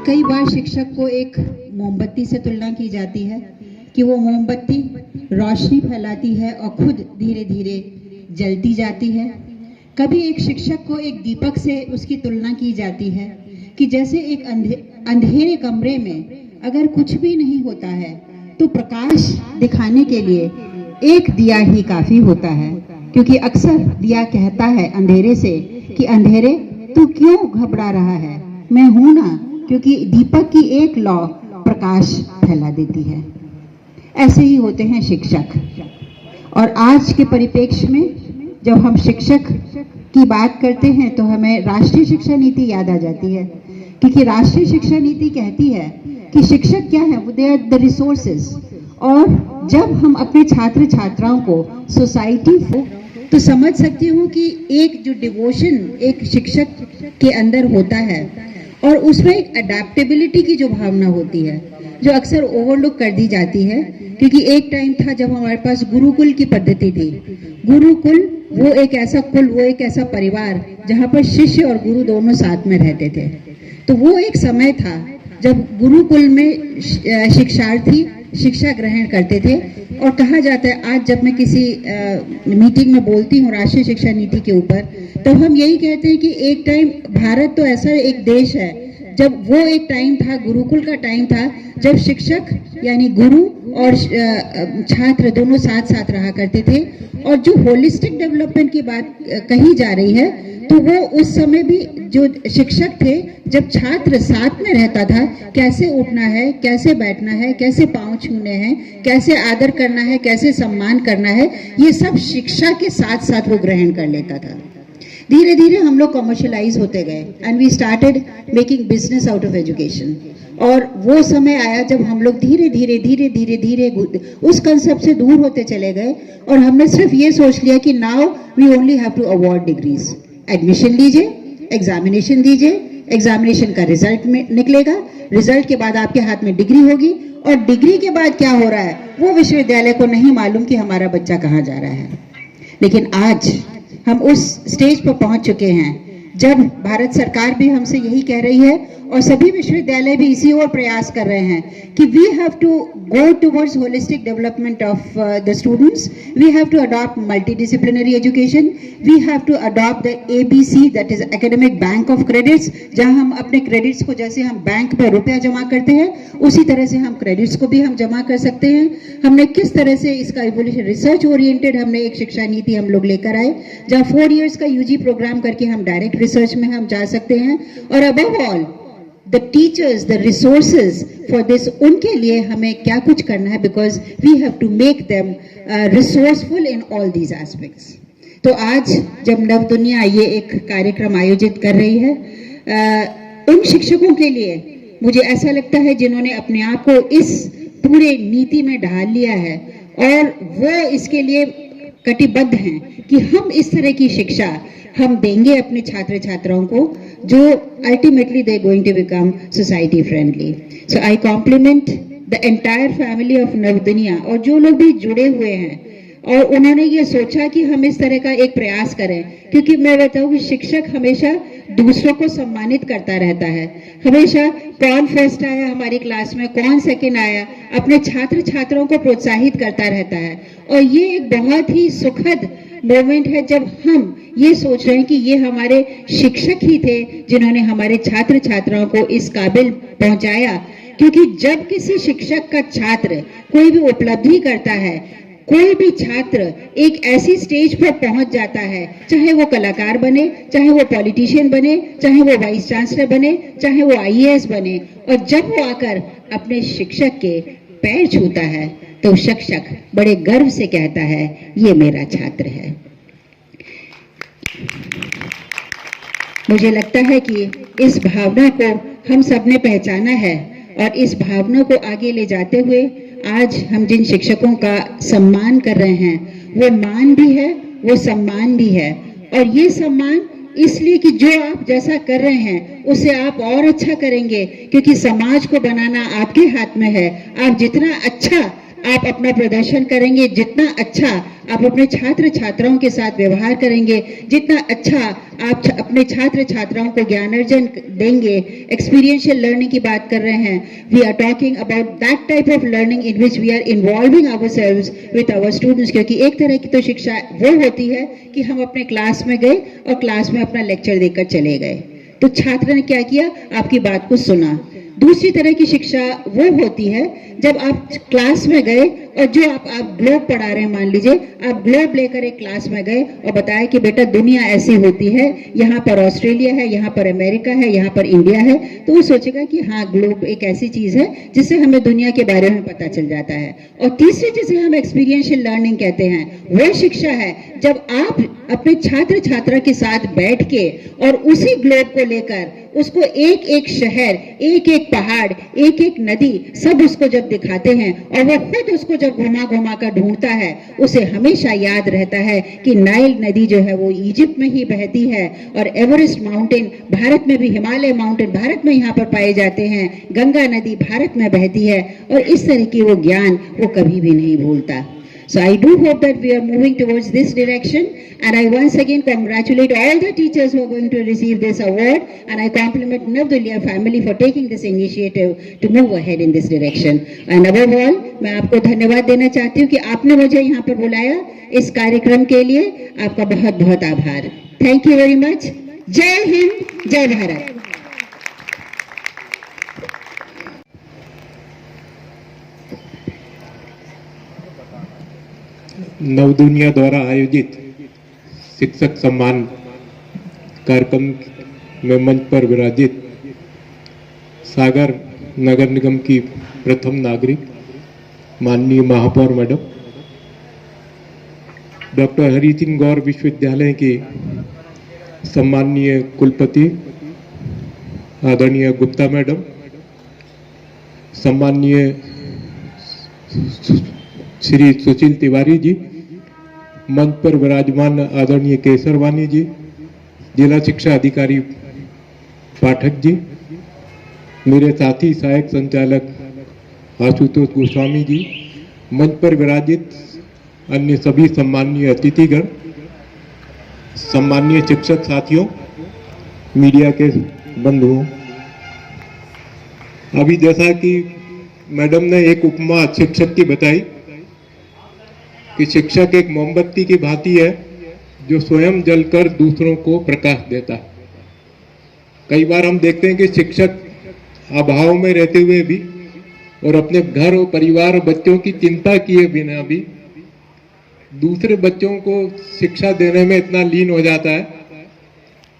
कई बार शिक्षक को एक मोमबत्ती से तुलना की जाती है कि वो मोमबत्ती रोशनी फैलाती है और खुद धीरे धीरे जलती जाती है। कभी एक शिक्षक को एक दीपक से उसकी तुलना की जाती है कि जैसे एक अंधेरे कमरे में अगर कुछ भी नहीं होता है तो प्रकाश दिखाने के लिए एक दिया ही काफी होता है, क्योंकि अक्सर दिया कहता है अंधेरे से कि अंधेरे तू क्यों घबरा रहा है, मैं हूं ना, क्योंकि दीपक की एक लौ प्रकाश फैला देती है। ऐसे ही होते हैं शिक्षक। और आज के परिप्रेक्ष्य में जब हम शिक्षक की बात करते हैं तो हमें राष्ट्रीय शिक्षा नीति याद आ जाती है, क्योंकि राष्ट्रीय शिक्षा नीति कहती है कि शिक्षक क्या है, वो दे आर द रिसोर्सेज। और जब हम अपने छात्र छात्राओं को सोसाइटी को तो समझ सकती हूँ कि एक जो डिवोशन एक शिक्षक के अंदर होता है और उसमें एक अडेप्टेबिलिटी की जो भावना होती है जो अक्सर ओवरलुक कर दी जाती है, क्योंकि एक टाइम था जब हमारे पास गुरुकुल की पद्धति थी। गुरुकुल वो एक ऐसा कुल, वो एक ऐसा परिवार जहाँ पर शिष्य और गुरु दोनों साथ में रहते थे। तो वो एक समय था जब गुरुकुल में शिक्षार्थी शिक्षा ग्रहण करते थे। और कहा जाता है, आज जब मैं किसी मीटिंग में बोलती हूँ राष्ट्रीय शिक्षा नीति के ऊपर, तो हम यही कहते हैं कि एक टाइम भारत तो ऐसा एक देश है जब वो एक टाइम था, गुरुकुल का टाइम था, जब शिक्षक यानी गुरु और छात्र दोनों साथ साथ रहा करते थे। और जो होलिस्टिक डेवलपमेंट की बात कही जा रही है तो वो उस समय भी जो शिक्षक थे, जब छात्र साथ में रहता था, कैसे उठना है, कैसे बैठना है, कैसे पांव छूने हैं, कैसे आदर करना है, कैसे सम्मान करना है, ये सब शिक्षा के साथ साथ वो ग्रहण कर लेता था। धीरे धीरे हम लोग कमर्शियलाइज होते गए and we started making business out of education. और वो समय आया जब हम लोग धीरे धीरे धीरे धीरे धीरे उस कंसेप्ट से दूर होते चले गए और हमने सिर्फ ये सोच लिया कि now we only have to award degrees. Admission लीजिए, एग्जामिनेशन दीजिए, एग्जामिनेशन का रिजल्ट में निकलेगा, रिजल्ट के बाद आपके हाथ में डिग्री होगी, और डिग्री के बाद क्या हो रहा है वो विश्वविद्यालय को नहीं मालूम कि हमारा बच्चा कहाँ जा रहा है। लेकिन आज हम उस स्टेज पर पहुंच चुके हैं जब भारत सरकार भी हमसे यही कह रही है और सभी विश्वविद्यालय भी इसी ओर प्रयास कर रहे हैं कि we have to go towards holistic development of the students, we have to adopt multidisciplinary education, we have to adopt the ABC, that is academic bank of credits, जहां हम अपने क्रेडिट्स को, जैसे हम बैंक में रुपया जमा करते हैं उसी तरह से हम क्रेडिट्स को भी हम जमा कर सकते हैं। हमने किस तरह से इसका इवोल्यूशन, रिसर्च ओरिएंटेड हमने एक शिक्षा नीति हम लोग लेकर आए जहाँ 4 years का UG प्रोग्राम करके हम डायरेक्ट रिसर्च में हम जा सकते हैं। और above all the teachers, the resources for this, उनके लिए हमें क्या कुछ करना है, because we have to make them resourceful in all these aspects. तो आज जब नव दुनिया ये एक कार्यक्रम आयोजित कर रही है, उन शिक्षकों के लिए मुझे ऐसा लगता है जिन्होंने अपने आप को इस पूरे नीति में ढाल लिया है और वो इसके लिए कटिबद्ध हैं कि हम इस तरह की शिक्षा हम देंगे अपने छात्र छात्राओं को जो ultimately they going to become society friendly. So I compliment the entire family of Nav Duniya, और जो लोग भी जुड़े हुए हैं और उन्होंने ये सोचा कि हम इस तरह का एक प्रयास करें, क्योंकि मैं बताऊं कि शिक्षक हमेशा दूसरों को सम्मानित करता रहता है। हमेशा कौन फर्स्ट आया हमारी क्लास में, कौन सेकंड आया, अपने छात्र छात्राओं को प्रोत्साहित करता रहता है। और ये एक बहुत ही सुखद मोमेंट है जब हम ये सोच रहे हैं कि ये हमारे शिक्षक ही थे जिन्होंने हमारे छात्र छात्राओं को इस काबिल पहुंचाया। क्योंकि जब किसी शिक्षक का छात्र कोई भी उपलब्धि करता है, कोई भी छात्र एक ऐसी स्टेज पर पहुंच जाता है, चाहे वो कलाकार बने, चाहे वो पॉलिटिशियन बने, चाहे वो वाइस चांसलर बने, चाहे वो IAS बने, और जब वो आकर अपने शिक्षक के पैर छूता है तो शिक्षक बड़े गर्व से कहता है ये मेरा छात्र है। मुझे लगता है कि इस भावना को हम सबने पहचाना है और इस भावना को आगे ले जाते हुए आज हम जिन शिक्षकों का सम्मान कर रहे हैं वो मान भी है, वो सम्मान भी है। और ये सम्मान इसलिए कि जो आप जैसा कर रहे हैं उसे आप और अच्छा करेंगे, क्योंकि समाज को बनाना आपके हाथ में है। आप जितना अच्छा आप अपना प्रदर्शन करेंगे, जितना अच्छा आप अपने छात्र छात्राओं के साथ व्यवहार करेंगे, जितना अच्छा आप अपने छात्र छात्राओं को ज्ञानार्जन देंगे, एक्सपीरियंशियल लर्निंग की बात कर रहे हैं, we are talking about that type of learning in which we are involving ourselves with our students. क्योंकि एक तरह की तो शिक्षा वो होती है कि हम अपने क्लास में गए और क्लास में अपना लेक्चर देकर चले गए, तो छात्र ने क्या किया, आपकी बात को सुना। दूसरी तरह की शिक्षा वो होती है जब आप क्लास में गए और जो आप ग्लोब पढ़ा रहे हैं, मान लीजिए आप ग्लोब लेकर एक क्लास में गए और बताया कि बेटा दुनिया ऐसी होती है, यहाँ पर ऑस्ट्रेलिया है, यहाँ पर अमेरिका है, यहाँ पर इंडिया है, तो वो सोचेगा कि हाँ ग्लोब एक ऐसी चीज है जिससे हमें दुनिया के बारे में पता चल जाता है। और तीसरी जिसे हम एक्सपीरियंशियल लर्निंग कहते हैं, वो शिक्षा है जब आप अपने छात्र छात्रा के साथ बैठ के और उसी ग्लोब को लेकर उसको एक एक शहर, एक एक पहाड़, एक एक नदी सब उसको जब दिखाते हैं और वो खुद उसको जब घुमा घुमा कर ढूंढता है, उसे हमेशा याद रहता है कि नाइल नदी जो है वो इजिप्ट में ही बहती है और एवरेस्ट माउंटेन भारत में भी, हिमालय माउंटेन भारत में यहाँ पर पाए जाते हैं, गंगा नदी भारत में बहती है, और इस तरह की वो ज्ञान वो कभी भी नहीं भूलता। So I do hope that we are moving towards this direction, and I once again congratulate all the teachers who are going to receive this award, and I compliment Navdulya family for taking this initiative to move ahead in this direction. And above all, मैं आपको धन्यवाद देना चाहती हूँ कि आपने मुझे यहाँ पर बुलाया इस कार्यक्रम के लिए, आपका बहुत बहुत आभार। Thank you very much. जय हिंद, जय भारत। नवदुनिया द्वारा आयोजित शिक्षक सम्मान कार्यक्रम में मंच पर विराजित सागर नगर निगम की प्रथम नागरिक माननीय महापौर मैडम, डॉक्टर हरि सिंह गौर विश्वविद्यालय के सम्माननीय कुलपति आदरणीय गुप्ता मैडम, सम्माननीय श्री सुशील तिवारी जी, मंच पर विराजमान आदरणीय केसरवानी जी, जिला शिक्षा अधिकारी पाठक जी, मेरे साथी सहायक संचालक आशुतोष गोस्वामी जी, मंच पर विराजित अन्य सभी सम्माननीय अतिथिगण, सम्माननीय शिक्षक साथियों, मीडिया के बंधुओं, अभी जैसा कि मैडम ने एक उपमा शिक्षक की बताई कि शिक्षक एक मोमबत्ती की भांति है जो स्वयं जलकर दूसरों को प्रकाश देता है। कई बार हम देखते हैं कि शिक्षक अभाव में रहते हुए भी और अपने घर और परिवार और बच्चों की चिंता किए बिना भी दूसरे बच्चों को शिक्षा देने में इतना लीन हो जाता है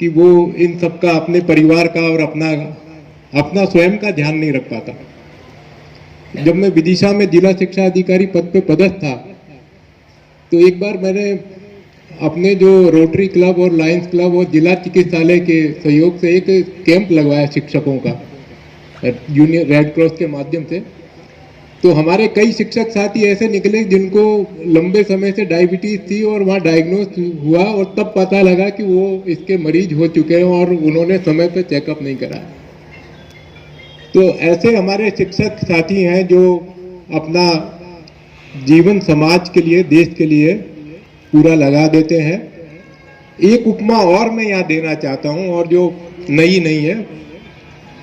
कि वो इन सब का, अपने परिवार का और अपना स्वयं का ध्यान नहीं रख पाता। जब मैं विदिशा में जिला शिक्षा अधिकारी पद पे पदस्थ था, तो एक बार मैंने अपने जो रोटरी क्लब और लायंस क्लब और जिला चिकित्सालय के सहयोग से एक कैंप लगवाया शिक्षकों का, जूनियर रेड क्रॉस के माध्यम से। तो हमारे कई शिक्षक साथी ऐसे निकले जिनको लंबे समय से डायबिटीज थी और वहाँ डायग्नोस हुआ और तब पता लगा कि वो इसके मरीज हो चुके हैं और उन्होंने समय पे चेकअप नहीं कराया। तो ऐसे हमारे शिक्षक साथी हैं जो अपना जीवन समाज के लिए, देश के लिए पूरा लगा देते हैं। एक उपमा और मैं यहाँ देना चाहता हूँ, और जो नई नहीं है,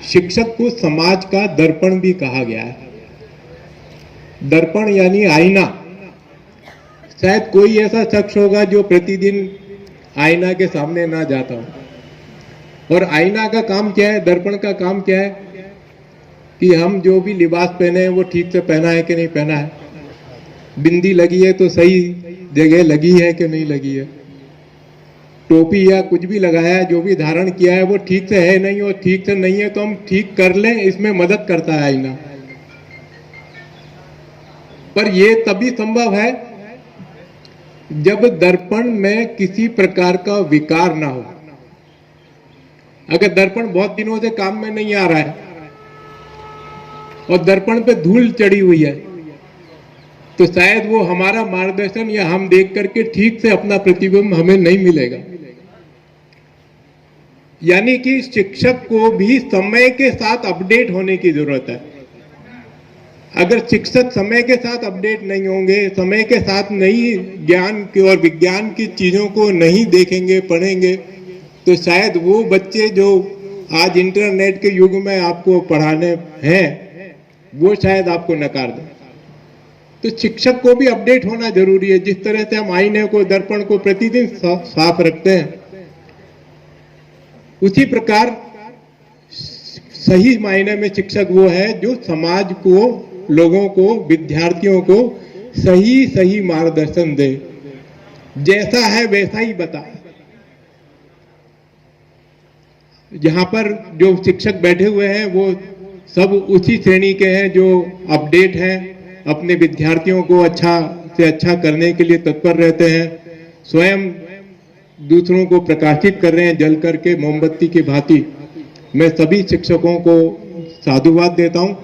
शिक्षक को समाज का दर्पण भी कहा गया है। दर्पण यानी आईना। शायद कोई ऐसा शख्स होगा जो प्रतिदिन आईना के सामने ना जाता हो। और आईना का काम क्या है, दर्पण का काम क्या है कि हम जो भी लिबास पहने हैं वो ठीक से पहना है कि नहीं पहना है, बिंदी लगी है तो सही जगह लगी है कि नहीं लगी है, टोपी या कुछ भी लगाया है, जो भी धारण किया है वो ठीक से है नहीं, और ठीक से नहीं है तो हम ठीक कर लें, इसमें मदद करता है आईना। पर ये तभी संभव है जब दर्पण में किसी प्रकार का विकार ना हो। अगर दर्पण बहुत दिनों से काम में नहीं आ रहा है और दर्पण पे धूल चढ़ी हुई है, तो शायद वो हमारा मार्गदर्शन या हम देख करके ठीक से अपना प्रतिबिंब हमें नहीं मिलेगा। यानी कि शिक्षक को भी समय के साथ अपडेट होने की जरूरत है। अगर शिक्षक समय के साथ अपडेट नहीं होंगे, समय के साथ नई ज्ञान की और विज्ञान की चीज़ों को नहीं देखेंगे, पढ़ेंगे, तो शायद वो बच्चे जो आज इंटरनेट के युग में आपको पढ़ाने हैं, वो शायद आपको नकार दें। तो शिक्षक को भी अपडेट होना जरूरी है। जिस तरह से हम आईने को, दर्पण को प्रतिदिन साफ रखते हैं, उसी प्रकार सही मायने में शिक्षक वो है जो समाज को, लोगों को, विद्यार्थियों को सही मार्गदर्शन दे, जैसा है वैसा ही बताए। यहाँ पर जो शिक्षक बैठे हुए हैं वो सब उसी श्रेणी के हैं जो अपडेट हैं, अपने विद्यार्थियों को अच्छा से अच्छा करने के लिए तत्पर रहते हैं, स्वयं दूसरों को प्रकाशित कर रहे हैं जल करके मोमबत्ती की भांति। मैं सभी शिक्षकों को साधुवाद देता हूं,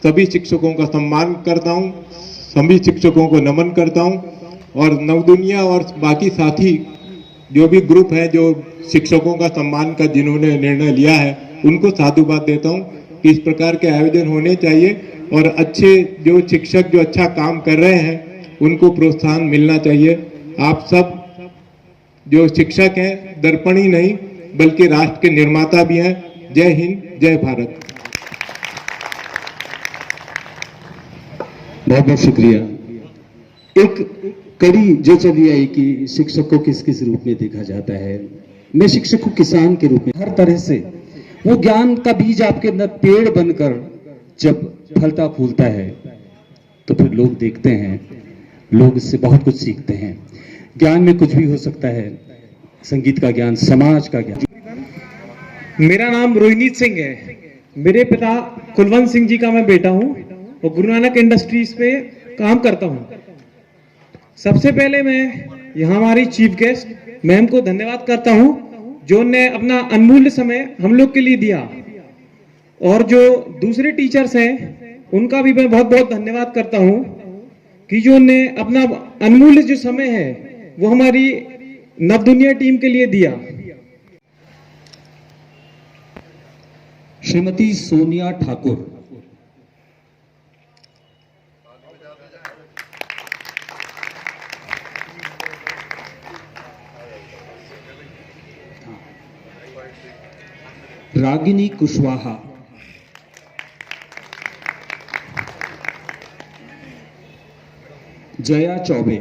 सभी शिक्षकों का सम्मान करता हूं, सभी शिक्षकों को नमन करता हूं, और नवदुनिया और बाकी साथी जो भी ग्रुप है जो शिक्षकों का सम्मान का जिन्होंने निर्णय लिया है, उनको साधुवाद देता हूं कि इस प्रकार के आयोजन होने चाहिए और अच्छे जो शिक्षक जो अच्छा काम कर रहे हैं उनको प्रोत्साहन मिलना चाहिए। आप सब जो शिक्षक हैं दर्पण ही नहीं बल्कि राष्ट्र के निर्माता भी हैं। जय हिंद, जय भारत। बहुत बहुत शुक्रिया। एक कड़ी जो चली आई कि शिक्षक को किस किस रूप में देखा जाता है, मैं शिक्षक को किसान के रूप में, हर तरह से वो ज्ञान का बीज आपके अंदर पेड़ बनकर जब फलता फूलता है तो फिर लोग देखते हैं, लोग इससे बहुत कुछ सीखते हैं। ज्ञान में कुछ भी हो सकता है, संगीत का ज्ञान, समाज का ज्ञान। मेरा नाम रोहिनीत सिंह है। मेरे पिता कुलवंत सिंह जी का मैं बेटा हूं और गुरु नानक इंडस्ट्रीज पे काम करता हूं। सबसे पहले मैं यहाँ हमारी चीफ गेस्ट मैम को धन्यवाद करता हूं जो ने अपना अनमूल्य समय हम लोग के लिए दिया, और जो दूसरे टीचर्स हैं उनका भी मैं बहुत बहुत धन्यवाद करता हूं कि जो ने अपना अनमूल्य जो समय है वो हमारी नवदुनिया टीम के लिए दिया। श्रीमती सोनिया ठाकुर। रागिनी कुशवाहा। जया चौबे।